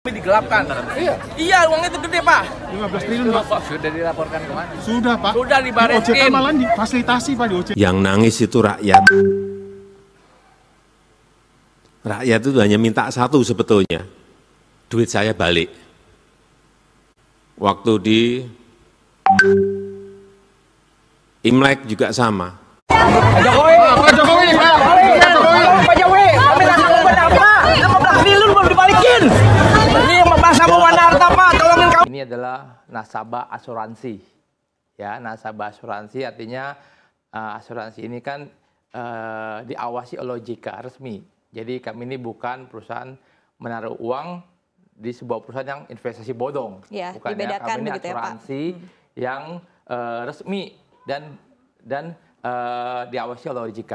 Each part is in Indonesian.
Digelapkan. Iya. Iya, uang itu gede, Pak. 15 triliun, Pak. Sudah dilaporkan kemana? Sudah, Pak. Sudah Di OJK dibaresin. malah difasilitasi, Pak, di OJK. Yang nangis itu rakyat. Rakyat itu hanya minta satu sebetulnya, duit saya balik. Waktu di Imlek juga sama. Pak Jokowi. Pak Jokowi. Pak Jokowi. Kami nggak tahu berapa. 15 triliun belum dibalikin. Ini yang membahas sama Wana Harta, Pak. Tolongin kami. Ini adalah nasabah asuransi. Ya, nasabah asuransi artinya asuransi ini kan diawasi oleh OJK resmi. Jadi kami ini bukan perusahaan menaruh uang di sebuah perusahaan yang investasi bodong. Ya, bukan dibedakan kami ini begitu ya, Pak. asuransi yang resmi dan diawasi oleh OJK.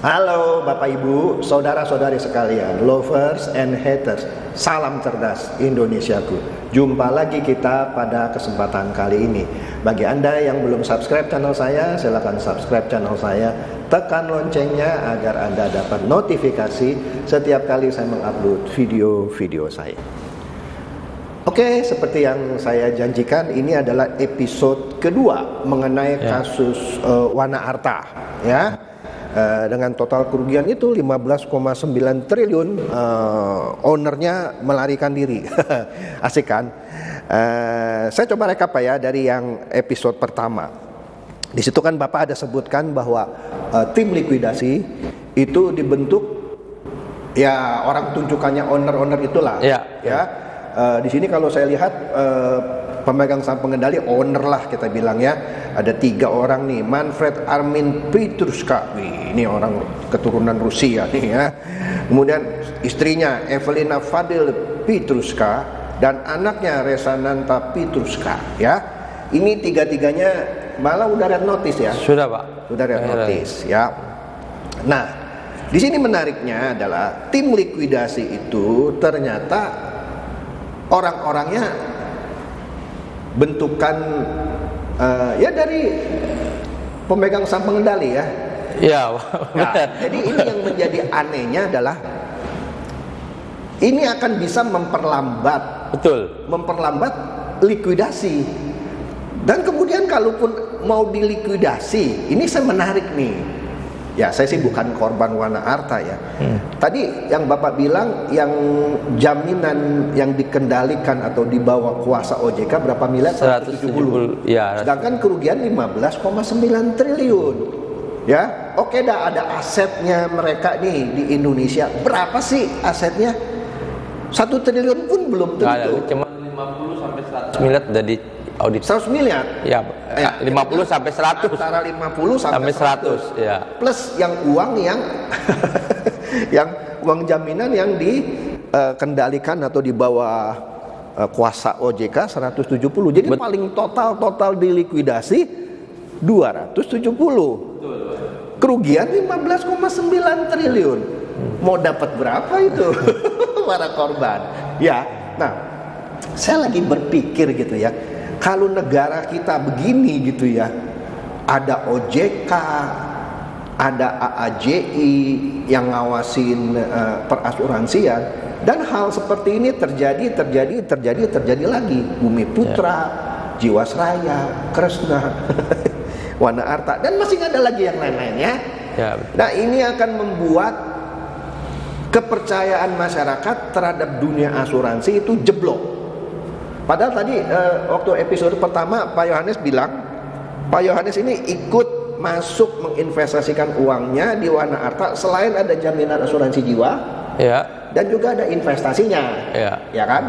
Halo Bapak Ibu, saudara-saudari sekalian, lovers and haters, salam cerdas Indonesiaku. Jumpa lagi kita pada kesempatan kali ini. Bagi Anda yang belum subscribe channel saya, silakan subscribe channel saya, tekan loncengnya agar Anda dapat notifikasi setiap kali saya mengupload video-video saya. Oke, seperti yang saya janjikan, ini adalah episode kedua mengenai kasus Wana Harta, ya. Dengan total kerugian itu 15,9 triliun, ownernya melarikan diri. Asik kan? Saya coba rekap ya dari yang episode pertama. Di situ kan Bapak ada sebutkan bahwa tim likuidasi itu dibentuk, ya orang tunjukannya owner-owner itulah. Ya. Di sini kalau saya lihat pemegang saham pengendali owner lah kita bilang ya. Ada 3 orang nih, Manfred Armin Petruska, ini orang keturunan Rusia nih ya. Kemudian istrinya Evelina Fadil Petruska dan anaknya Resananta Petruska ya. Ini 3-3-nya malah udah red notice ya. Sudah, Pak. Sudah red notice ya. Nah, di sini menariknya adalah tim likuidasi itu ternyata orang-orangnya bentukan ya dari pemegang saham pengendali ya. Iya, Nah, jadi ini yang menjadi anehnya adalah ini akan bisa memperlambat likuidasi. Dan kemudian kalaupun mau dilikuidasi, ini saya menarik nih. Ya, saya sih bukan korban Wana Harta ya. Tadi yang Bapak bilang yang jaminan yang dikendalikan atau dibawa kuasa OJK berapa miliar? 170. Ya. Sedangkan kerugian 15,9 triliun. Ya, oke dah ada asetnya mereka nih di Indonesia. Berapa sih asetnya? 1 triliun pun belum tentu. Cuma 50 sampai 100 miliar dari audit. 100 miliar? Ya, 50 sampai 100. Antara 50 sampai 100. Ya. Plus yang uang yang yang uang jaminan yang dikendalikan atau di bawah kuasa OJK 170. Jadi paling total dilikuidasi 270. Kerugian 15,9 triliun. Mau dapat berapa itu para korban? Ya. Nah, saya lagi berpikir gitu ya. Kalau negara kita begini gitu ya, ada OJK, ada AAJI yang ngawasin perasuransian, dan hal seperti ini terjadi lagi. Bumi Putra, Jiwasraya, Kresna, Wana Harta, dan masih ada lagi yang lain-lainnya. Ya. Nah, ini akan membuat kepercayaan masyarakat terhadap dunia asuransi itu jeblok. Padahal tadi waktu episode pertama Pak Yohanes bilang, Pak Yohanes ini ikut masuk menginvestasikan uangnya di Wana Harta selain ada jaminan asuransi jiwa, Ya. dan juga ada investasinya, ya kan?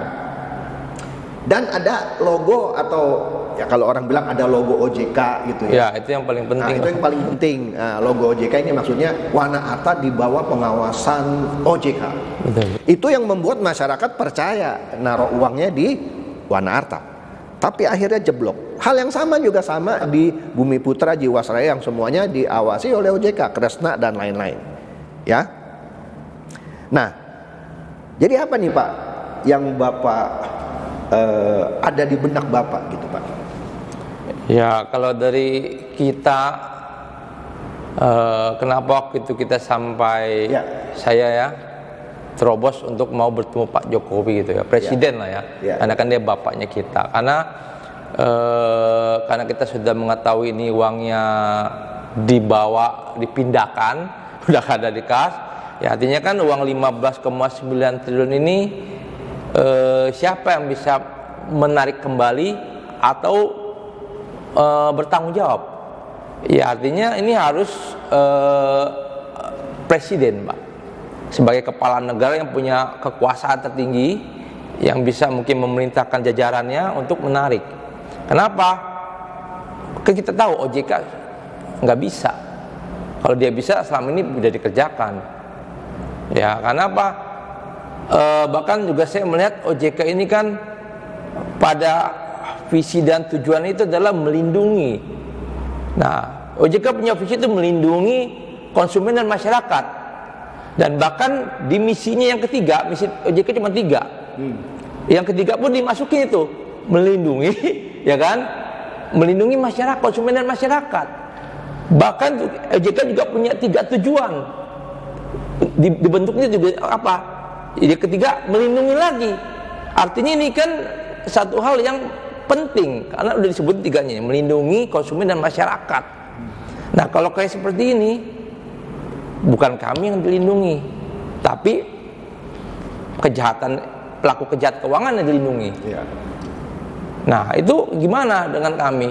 Dan ada logo atau ya kalau orang bilang ada logo OJK gitu ya. Ya, itu yang paling penting. Nah, itu yang paling penting. Nah, logo OJK ini maksudnya Wana Harta di bawah pengawasan OJK. Betul. Itu yang membuat masyarakat percaya naruh uangnya di Wana Harta. Tapi akhirnya jeblok. Hal yang sama juga sama di Bumi Putra, Jiwasraya yang semuanya diawasi oleh OJK, Kresna dan lain-lain. Ya. Nah, jadi apa nih Pak yang Bapak ada di benak Bapak gitu Pak? Ya, kalau dari kita kenapa waktu itu kita sampai saya ya terobos untuk mau bertemu Pak Jokowi gitu ya, presiden lah ya, karena kan dia bapaknya kita. Karena kita sudah mengetahui ini uangnya dibawa, dipindahkan, udah ada di kas, ya artinya kan uang 15,9 triliun ini siapa yang bisa menarik kembali atau bertanggung jawab? Ya artinya ini harus presiden, Pak, sebagai kepala negara yang punya kekuasaan tertinggi, yang bisa mungkin memerintahkan jajarannya untuk menarik. Kenapa? Kan kita tahu OJK nggak bisa. Kalau dia bisa, selama ini sudah dikerjakan. Ya, karena apa? Bahkan juga saya melihat OJK ini kan pada visi dan tujuan itu adalah melindungi. Nah, OJK punya visi itu melindungi konsumen dan masyarakat. Dan bahkan di misinya yang ketiga, misi OJK cuma 3. Yang ketiga pun dimasukin itu, melindungi, ya kan? Melindungi masyarakat, konsumen dan masyarakat. Bahkan OJK juga punya 3 tujuan. Dibentuknya juga apa? Yang ketiga, melindungi lagi. Artinya ini kan satu hal yang penting, karena udah disebut 3-nya, melindungi konsumen dan masyarakat. Nah, kalau kayak seperti ini, bukan kami yang dilindungi, tapi pelaku kejahatan keuangan yang dilindungi. Nah, itu gimana dengan kami?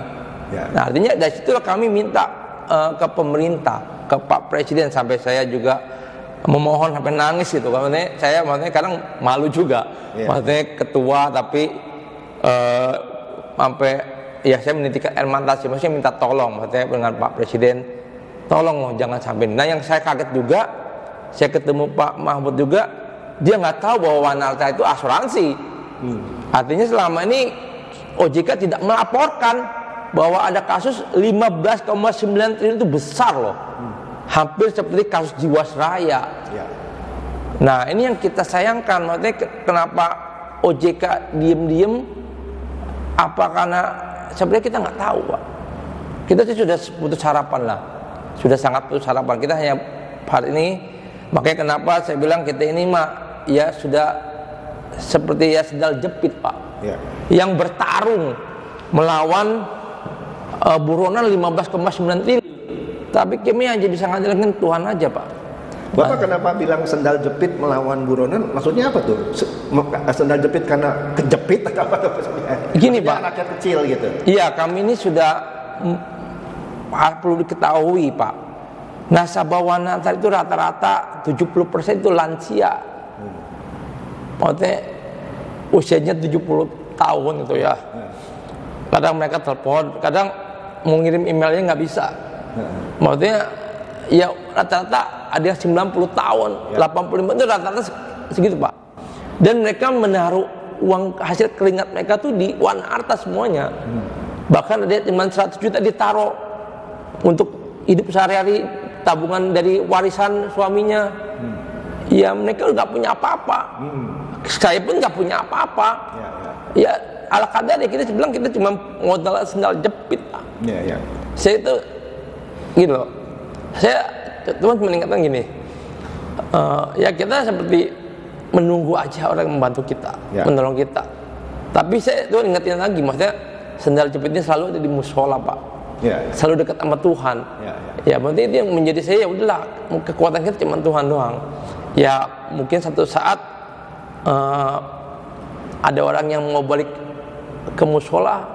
Nah, artinya dari situlah kami minta ke pemerintah, ke Pak Presiden, sampai saya juga memohon sampai nangis gitu. Maksudnya kadang malu juga. Maksudnya ketua tapi sampai ya saya menitikkan air mata sih, maksudnya minta tolong maksudnya dengan Pak Presiden, tolong loh jangan sampai. Nah, yang saya kaget juga, saya ketemu Pak Mahfud juga, dia nggak tahu bahwa Wanarta itu asuransi. Artinya selama ini OJK tidak melaporkan bahwa ada kasus 15,9 triliun itu besar loh. Hampir seperti kasus Jiwasraya. Nah, ini yang kita sayangkan, maksudnya kenapa OJK diem-diem? Apa karena sebenarnya kita nggak tahu, Pak. Kita sih sudah putus harapan lah, sudah sangat putus harapan. Kita hanya hari ini, makanya kenapa saya bilang kita ini ya sudah seperti ya sendal jepit, Pak. Yang bertarung melawan buronan 15,9 triliun. Tapi kami hanya bisa ngandalkan Tuhan aja, Pak. Bapak kenapa bilang sendal jepit melawan buronan? Maksudnya apa tuh? Sendal jepit karena kejepit atau apa? Gini, maksudnya Pak. Rakyat kecil gitu. Iya, kami ini sudah perlu diketahui, Pak. Nasabah Wanarta itu rata-rata 70% itu lansia. Maksudnya usianya 70 tahun itu ya. Kadang mereka telepon, kadang mau ngirim emailnya nggak bisa. Maksudnya ya rata-rata ada yang 90 tahun, 85 itu rata-rata segitu, Pak. Dan mereka menaruh uang hasil keringat mereka tuh di Wanarta semuanya. Bahkan ada cuma 100 juta ditaruh untuk hidup sehari-hari, tabungan dari warisan suaminya. Ya mereka nggak punya apa-apa. Saya pun nggak punya apa-apa. Ya ala kadar ya, kita bilang kita cuma modal sendal jepit, Pak. Saya itu gitu loh. Saya cuma mengingatkan gini, ya kita seperti menunggu aja orang yang membantu kita, menolong kita. Tapi saya tuh ingetin lagi, maksudnya sendal jepitnya selalu ada di musola, Pak. Selalu dekat sama Tuhan. Ya maksudnya itu yang menjadi saya, ya udahlah, kekuatan kita cuma Tuhan doang. Ya mungkin satu saat ada orang yang mau balik ke musola,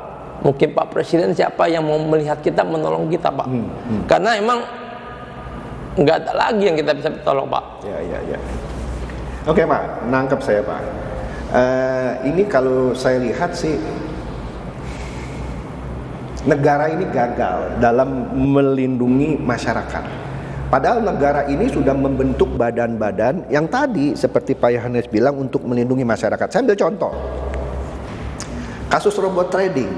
mungkin Pak Presiden siapa yang mau melihat kita, menolong kita, Pak. Karena emang nggak ada lagi yang kita bisa tolong, Pak. Oke, Pak, nangkep saya, Pak. Ini kalau saya lihat sih, negara ini gagal dalam melindungi masyarakat. Padahal negara ini sudah membentuk badan-badan yang tadi seperti Pak Yohanes bilang untuk melindungi masyarakat. Saya ambil contoh, kasus robot trading,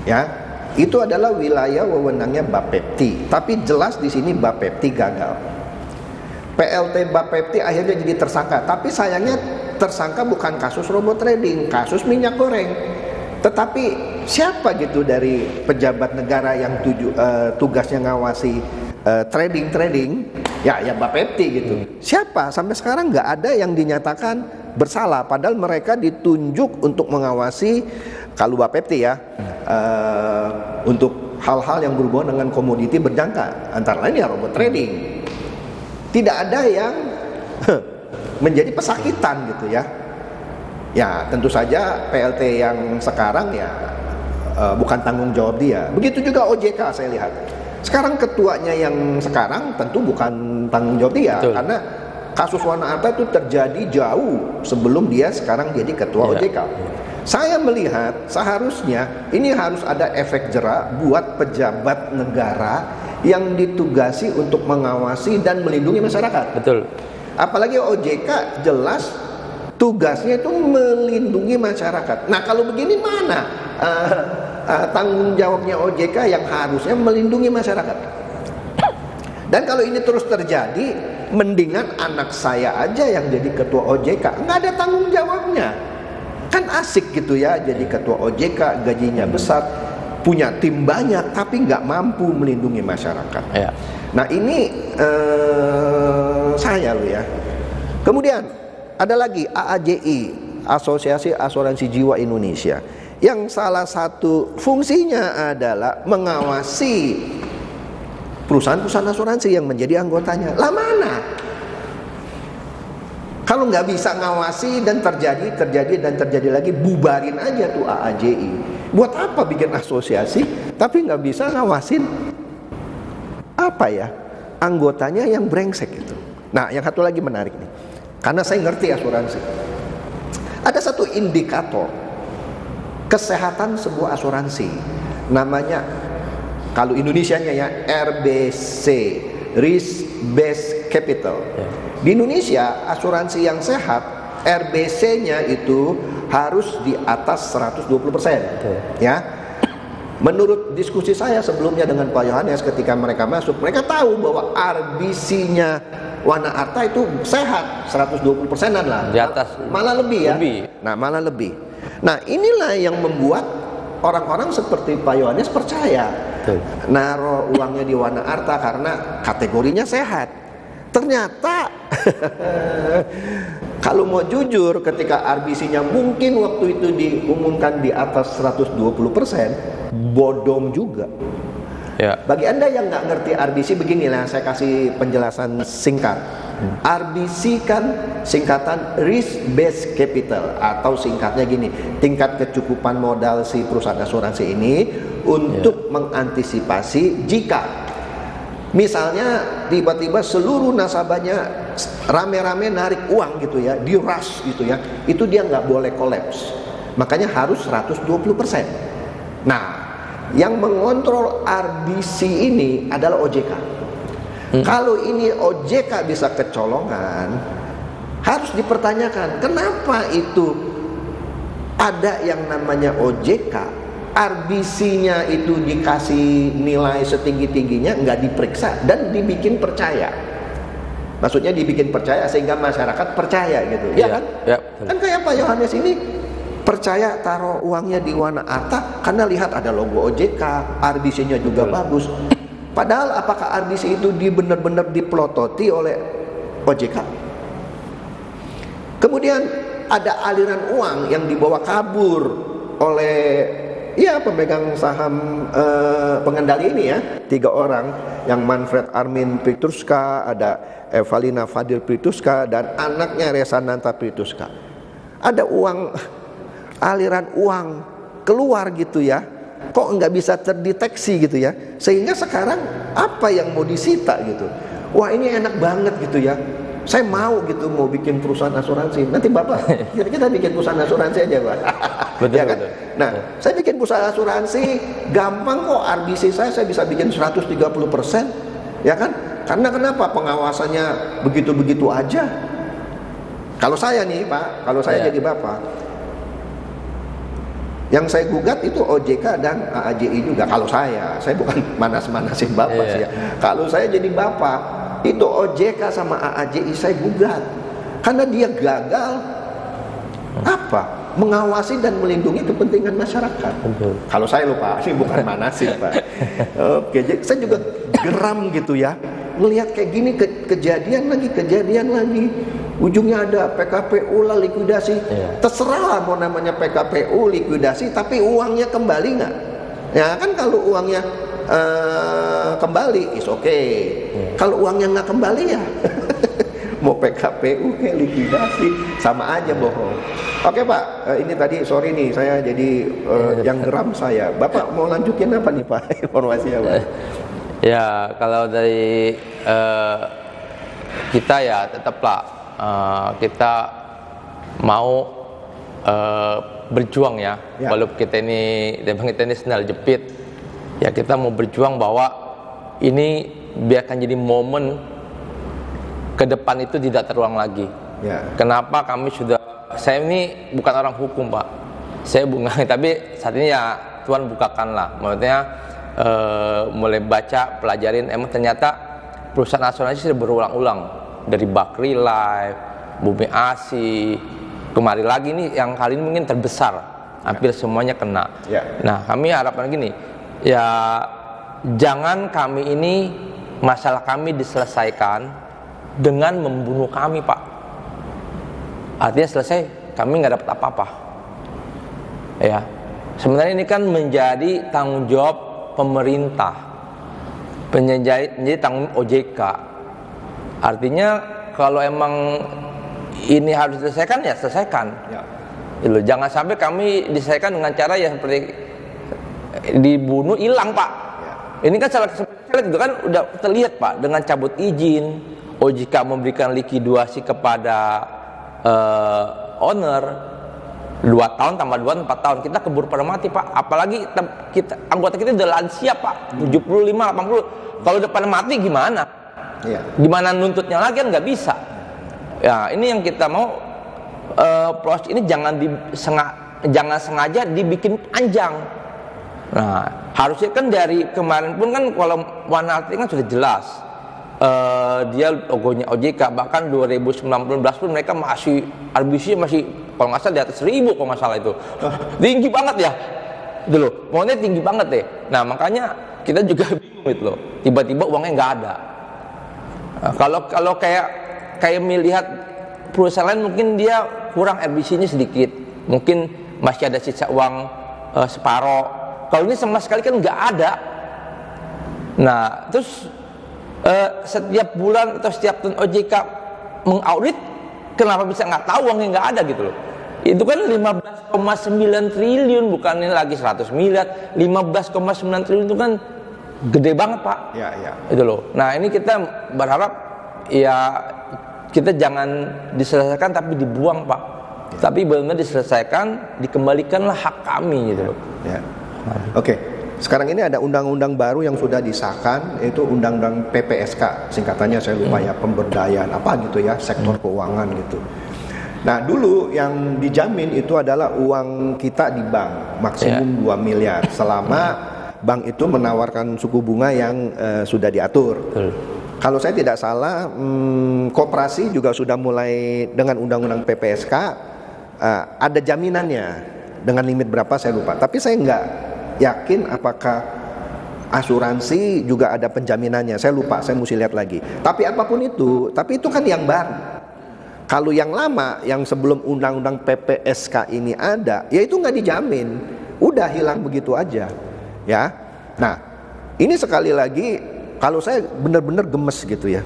ya. Itu adalah wilayah wewenangnya Bapepti, tapi jelas di sini Bapepti gagal. PLT Bapepti akhirnya jadi tersangka, tapi sayangnya tersangka bukan kasus robot trading, kasus minyak goreng. Tetapi siapa gitu dari pejabat negara yang tugasnya ngawasi trading, ya Bapepti gitu. Siapa? Sampai sekarang nggak ada yang dinyatakan bersalah, padahal mereka ditunjuk untuk mengawasi kalau Bapepti ya, untuk hal-hal yang berhubungan dengan komoditi berjangka, antara lain ya robot trading. Tidak ada yang menjadi pesakitan gitu ya. Ya tentu saja PLT yang sekarang ya bukan tanggung jawab dia. Begitu juga OJK saya lihat. Sekarang ketuanya yang sekarang tentu bukan tanggung jawab dia. Betul. Karena kasus Wana Arta itu terjadi jauh sebelum dia sekarang jadi ketua OJK. Saya melihat seharusnya ini harus ada efek jerak buat pejabat negara yang ditugasi untuk mengawasi dan melindungi masyarakat. Betul. Apalagi OJK jelas tugasnya itu melindungi masyarakat. Nah kalau begini mana tanggung jawabnya OJK yang harusnya melindungi masyarakat? Dan kalau ini terus terjadi, mendingan anak saya aja yang jadi ketua OJK, nggak ada tanggung jawabnya. Kan asik gitu ya, jadi ketua OJK, gajinya besar, punya tim banyak, tapi nggak mampu melindungi masyarakat. Ya. Nah ini saya loh ya. Kemudian ada lagi AAJI, Asosiasi Asuransi Jiwa Indonesia, yang salah satu fungsinya adalah mengawasi perusahaan-perusahaan asuransi yang menjadi anggotanya. Lah mana? Kalau nggak bisa ngawasi dan terjadi lagi, bubarin aja tuh AAJI. Buat apa bikin asosiasi tapi nggak bisa ngawasin apa ya anggotanya yang brengsek itu. Nah yang satu lagi menarik nih, karena saya ngerti asuransi. Ada satu indikator kesehatan sebuah asuransi, namanya kalau Indonesianya ya RBC, Risk Based Capital. Di Indonesia asuransi yang sehat RBC-nya itu harus di atas 120%. Ya. Menurut diskusi saya sebelumnya dengan Pak Yohanes ketika mereka masuk, mereka tahu bahwa RBC-nya Wana Arta itu sehat 120%-an lah. Di atas. Malah lebih ya. Nah, malah lebih. Nah, inilah yang membuat orang-orang seperti Pak Yohanes percaya naruh uangnya di Wana Arta karena kategorinya sehat. Ternyata kalau mau jujur, ketika RBC-nya mungkin waktu itu diumumkan di atas 120%, bodong juga. Ya. Bagi Anda yang nggak ngerti RBC, beginilah saya kasih penjelasan singkat. RBC kan singkatan Risk Based Capital, atau singkatnya gini, tingkat kecukupan modal si perusahaan asuransi ini untuk mengantisipasi jika misalnya tiba-tiba seluruh nasabahnya rame-rame narik uang gitu ya, di rush gitu ya, itu dia nggak boleh kolaps, makanya harus 120%. Nah, yang mengontrol RBC ini adalah OJK. Kalau ini OJK bisa kecolongan, harus dipertanyakan kenapa itu ada yang namanya OJK, RBC-nya itu dikasih nilai setinggi-tingginya, nggak diperiksa dan dibikin percaya. Maksudnya dibikin percaya sehingga masyarakat percaya gitu, ya kan? Ya. Kan kayak Pak Yohanes ini percaya taruh uangnya di Wana Arta karena lihat ada logo OJK, RBC-nya juga bagus. Padahal apakah RBC itu benar-benar dipelototi oleh OJK? Kemudian ada aliran uang yang dibawa kabur oleh pemegang saham pengendali ini ya, 3 orang, yang Manfred Armin Pritruska, ada Evalina Fadil Pritruska, dan anaknya Resananta Pritruska. Ada uang, aliran uang keluar gitu ya, kok nggak bisa terdeteksi gitu ya, sehingga sekarang apa yang mau disita gitu. Wah ini enak banget gitu ya, saya mau gitu, mau bikin perusahaan asuransi. Nanti Bapak, kita bikin perusahaan asuransi aja Pak. Betul, ya kan? Betul. Nah, saya bikin perusahaan asuransi gampang kok, RBC saya bisa bikin 130%, ya kan? Karena kenapa? Pengawasannya begitu-begitu aja. Kalau saya nih Pak, kalau saya jadi Bapak, yang saya gugat itu OJK dan AAJI juga. Kalau saya bukan manas-manasin Bapak sih ya. Kalau saya jadi Bapak, itu OJK sama AAJI saya gugat karena dia gagal mengawasi dan melindungi kepentingan masyarakat. Kalau saya lupa, ini bukan manasin Pak. Oke, saya juga geram gitu ya. Ngelihat kayak gini kejadian lagi. Ujungnya ada PKPU lah, likuidasi. Terserah mau namanya PKPU, likuidasi, tapi uangnya kembali nggak? Ya kan kalau uangnya kembali, is okay. Kalau uangnya nggak kembali ya, mau PKPU kayak likuidasi, sama aja bohong. Oke Pak, ini tadi sorry nih, saya jadi yang geram saya. Bapak mau lanjutin apa nih Pak informasinya Pak? Ya kalau dari kita ya tetaplah kita mau berjuang ya. Walaupun kita ini sendal jepit, ya kita mau berjuang bahwa ini biarkan jadi momen ke depan itu tidak terulang lagi. Kenapa kami saya ini bukan orang hukum Pak, saya bunga, tapi saat ini ya Tuhan bukakanlah, maksudnya mulai baca, pelajarin, emang ternyata perusahaan asuransi sudah berulang-ulang dari Bakri Life, Bumi Asi, kemari lagi nih yang kali ini mungkin terbesar, hampir semuanya kena. Nah kami harapan gini, ya jangan kami ini masalah kami diselesaikan dengan membunuh kami Pak. Artinya selesai kami nggak dapat apa-apa. Ya sebenarnya ini kan menjadi tanggung jawab pemerintah, menjadi tanggung OJK. Artinya kalau emang ini harus diselesaikan ya selesaikan. Jangan sampai kami diselesaikan dengan cara yang seperti dibunuh hilang Pak. Ini kan salah juga kan udah terlihat Pak, dengan cabut izin OJK memberikan likuidasi kepada owner 2 tahun tambah 2 4 tahun, kita keburu pada mati Pak. Apalagi anggota kita udah lansia Pak, 75 80. Kalau udah pada mati gimana? Gimana nuntutnya lagi kan nggak bisa. Ya ini yang kita mau, proses ini jangan sengaja dibikin panjang. Nah harusnya kan dari kemarin pun kan kalau Wanarti kan sudah jelas, dia logonya OJK, bahkan 2019 pun mereka masih RBC masih kalau nggak salah di atas 1000 kalau nggak salah itu. Tinggi banget ya itu loh, maunya tinggi banget deh. Nah makanya kita juga bingung gitu loh, tiba-tiba uangnya nggak ada. Nah, kalau kayak melihat perusahaan lain mungkin dia kurang RBC-nya sedikit, mungkin masih ada sisa uang separoh. Kalau ini sama sekali kan nggak ada. Nah terus setiap bulan atau setiap tahun OJK mengaudit, kenapa bisa nggak tahu uangnya nggak ada gitu loh? Itu kan 15,9 triliun, bukan ini lagi 100 miliar. 15,9 triliun itu kan gede banget Pak. Itu loh. Nah ini kita berharap ya kita jangan diselesaikan tapi dibuang Pak. Tapi benar-benar diselesaikan, dikembalikanlah hak kami gitu loh. Oke. Sekarang ini ada undang-undang baru yang sudah disahkan, yaitu undang-undang PPSK, singkatannya saya lupa ya, pemberdayaan apa gitu ya, sektor keuangan gitu. Nah dulu yang dijamin itu adalah uang kita di bank maksimum 2 miliar selama bank itu menawarkan suku bunga yang sudah diatur. Kalau saya tidak salah, koperasi juga sudah mulai dengan undang-undang PPSK ada jaminannya dengan limit berapa saya lupa. Tapi saya nggak yakin apakah asuransi juga ada penjaminannya. Saya lupa, saya mesti lihat lagi. Tapi apapun itu, tapi itu kan yang baru. Kalau yang lama, yang sebelum undang-undang PPSK ini ada, ya itu nggak dijamin, udah hilang begitu aja, ya. Nah, ini sekali lagi, kalau saya benar-benar gemes gitu ya.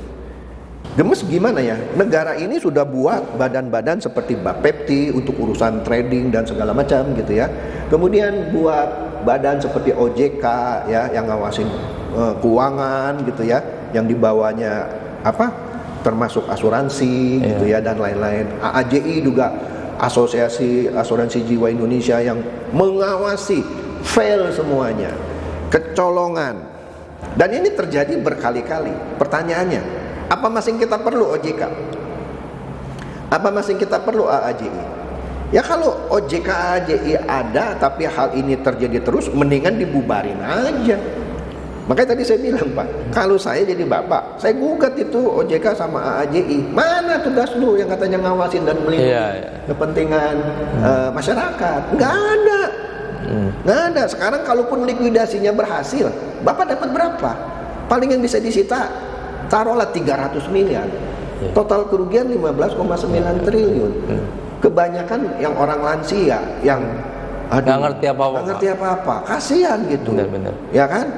Gemes gimana ya? Negara ini sudah buat badan-badan seperti Bapepti untuk urusan trading dan segala macam gitu ya. Kemudian buat badan seperti OJK ya, yang ngawasin keuangan gitu ya, yang dibawanya apa? Termasuk asuransi gitu ya dan lain-lain. AAJI juga, Asosiasi Asuransi Jiwa Indonesia, yang mengawasi, fail semuanya, kecolongan. Dan ini terjadi berkali-kali. Pertanyaannya, apa masih kita perlu OJK? Apa masih kita perlu AAJI? Ya kalau OJK AAJI ada tapi hal ini terjadi terus, mendingan dibubarin aja. Makanya tadi saya bilang Pak, kalau saya jadi bapak, saya gugat itu OJK sama AAJI. Mana tugas lu yang katanya ngawasin dan melindungi kepentingan masyarakat? Nggak ada. Nggak ada. Sekarang kalaupun likuidasinya berhasil, bapak dapat berapa? paling yang bisa disita taruhlah 300 miliar. Total kerugian 15,9 triliun. Kebanyakan yang orang lansia yang nggak ngerti apa-apa. Nggak ngerti apa-apa. Kasihan gitu. Benar-benar. Ya kan?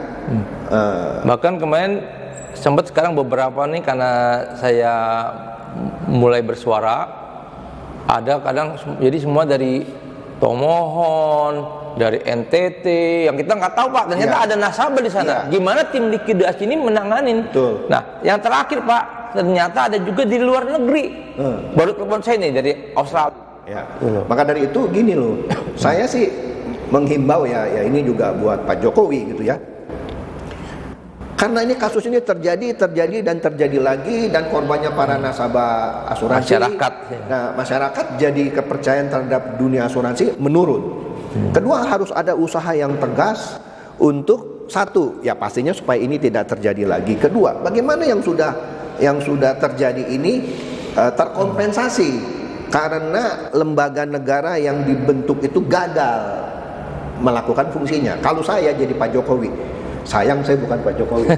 Bahkan kemarin sempat sekarang beberapa nih karena saya mulai bersuara, ada kadang jadi semua dari Tomohon, dari NTT yang kita nggak tahu Pak, ternyata ada nasabah di sana. Gimana tim likuidasi ini menanganin? Betul. Nah, yang terakhir Pak, ternyata ada juga di luar negeri. Baru telepon saya nih dari Australia. Ya. Maka dari itu gini loh, saya sih menghimbau ya ini juga buat Pak Jokowi gitu ya. Karena ini kasus ini terjadi dan terjadi lagi, dan korbannya para nasabah asuransi. Masyarakat. Nah, masyarakat jadi kepercayaan terhadap dunia asuransi menurun. Kedua, harus ada usaha yang tegas untuk satu, ya pastinya supaya ini tidak terjadi lagi. Kedua, bagaimana yang sudah terjadi ini terkompensasi karena lembaga negara yang dibentuk itu gagal melakukan fungsinya. Kalau saya jadi Pak Jokowi, sayang saya bukan Pak Jokowi.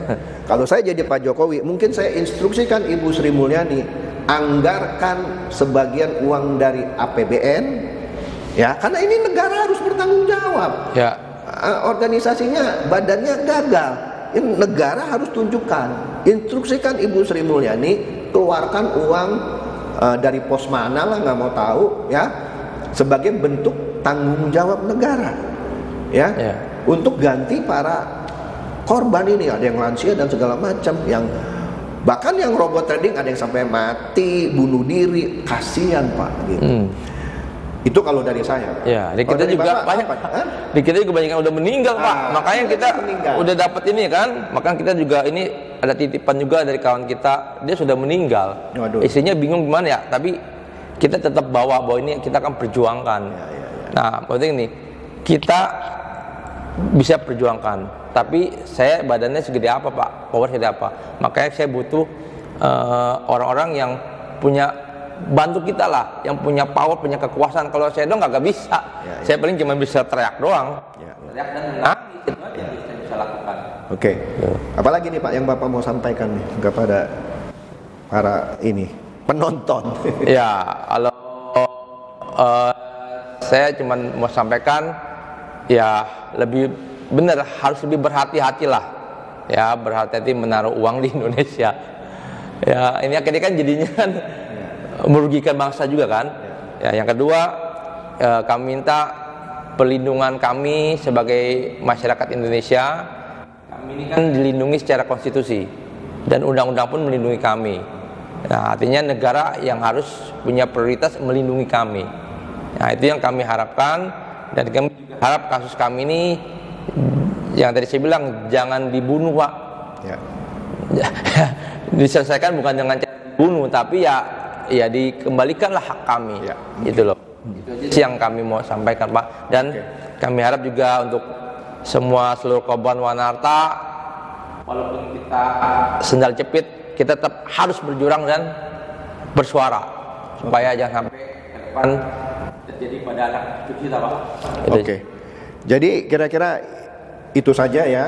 Kalau saya jadi Pak Jokowi, mungkin saya instruksikan Ibu Sri Mulyani anggarkan sebagian uang dari APBN, ya, karena ini negara harus bertanggung jawab. Ya. Organisasinya, badannya gagal, ini negara harus tunjukkan. Instruksikan Ibu Sri Mulyani keluarkan uang dari pos mana lah, nggak mau tahu, ya, sebagai bentuk tanggung jawab negara, ya. Untuk ganti para korban ini. Ada yang lansia dan segala macam, yang bahkan yang robot trading ada yang sampai mati, bunuh diri, kasihan Pak gitu. Itu kalau dari saya. Ya, di kita juga banyak. Di kita juga banyak yang udah meninggal Pak. Makanya kita udah dapat ini kan. Makanya kita juga ini ada titipan juga dari kawan kita, dia sudah meninggal. Istrinya bingung gimana ya, tapi kita tetap bawa bahwa ini kita akan perjuangkan. Nah, penting nih kita bisa perjuangkan, tapi saya badannya segede apa Pak, power segede apa. Makanya saya butuh orang-orang yang punya bantu kita lah, yang punya power, punya kekuasaan. Kalau saya doang nggak bisa, saya paling cuma bisa teriak doang, teriak dan menangis, itu aja yang saya bisa lakukan. Oke. Apalagi nih Pak yang Bapak mau sampaikan nih kepada para ini penonton? Ya, kalau saya cuma mau sampaikan, ya lebih benar, harus lebih berhati-hati lah, ya, berhati-hati menaruh uang di Indonesia. Ya, ini akhirnya kan jadinya kan merugikan bangsa juga kan. Ya, yang kedua, kami minta perlindungan kami sebagai masyarakat Indonesia. Kami ini kan dilindungi secara konstitusi dan undang-undang pun melindungi kami. Nah, artinya negara yang harus punya prioritas melindungi kami. Nah, itu yang kami harapkan, dan kami juga harap kasus kami ini yang tadi saya bilang jangan dibunuh Pak. Diselesaikan bukan dengan cara dibunuh, tapi ya dikembalikanlah hak kami. Gitu loh. Itu yang kami mau sampaikan Pak. Dan kami harap juga untuk seluruh korban Wanarta, walaupun kita sendal jepit, kita tetap harus berjuang dan bersuara supaya jangan sampai ke depan terjadi pada anak cucu kita Pak. Oke. Jadi kira-kira itu saja ya.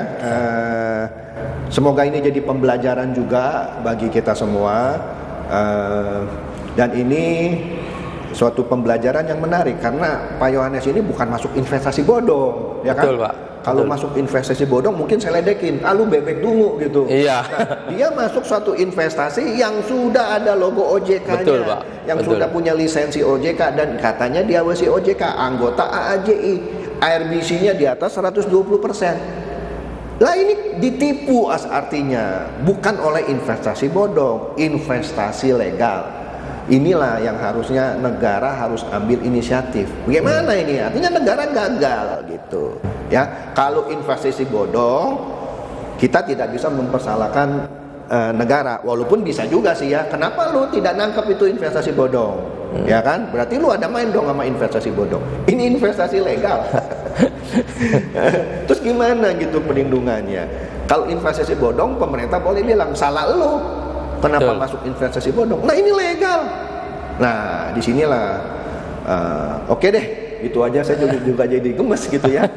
Semoga ini jadi pembelajaran juga bagi kita semua. Dan ini suatu pembelajaran yang menarik karena Pak Yohanes ini bukan masuk investasi bodong, ya kan? Betul, Pak. Kalau masuk investasi bodong mungkin saya ledekin, lu bebek dungu gitu. Iya. Nah, dia masuk suatu investasi yang sudah ada logo OJK-nya, betul, Pak. yang betul. sudah punya lisensi OJK, dan katanya dia diawasi OJK, anggota AAJI, ARBC-nya di atas 120%. Lah ini ditipu artinya, bukan oleh investasi bodong, investasi legal. Inilah yang harusnya negara harus ambil inisiatif. Bagaimana ini? Artinya negara gagal gitu. Ya, kalau investasi bodong, kita tidak bisa mempersalahkan negara. Walaupun bisa juga sih ya. Kenapa lu tidak nangkep itu investasi bodong? Ya kan? Berarti lu ada main dong sama investasi bodong. Ini investasi legal. Terus gimana gitu perlindungannya? Kalau investasi bodong, pemerintah boleh bilang salah lu. Kenapa masuk investasi bodong? Nah ini legal. Nah disinilah oke deh. itu aja saya juga jadi gemes gitu ya.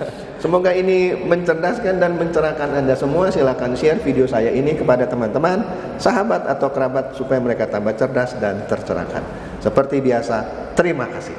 Semoga ini mencerdaskan dan mencerahkan Anda semua. Silakan share video saya ini kepada teman-teman, sahabat atau kerabat supaya mereka tambah cerdas dan tercerahkan. Seperti biasa, terima kasih.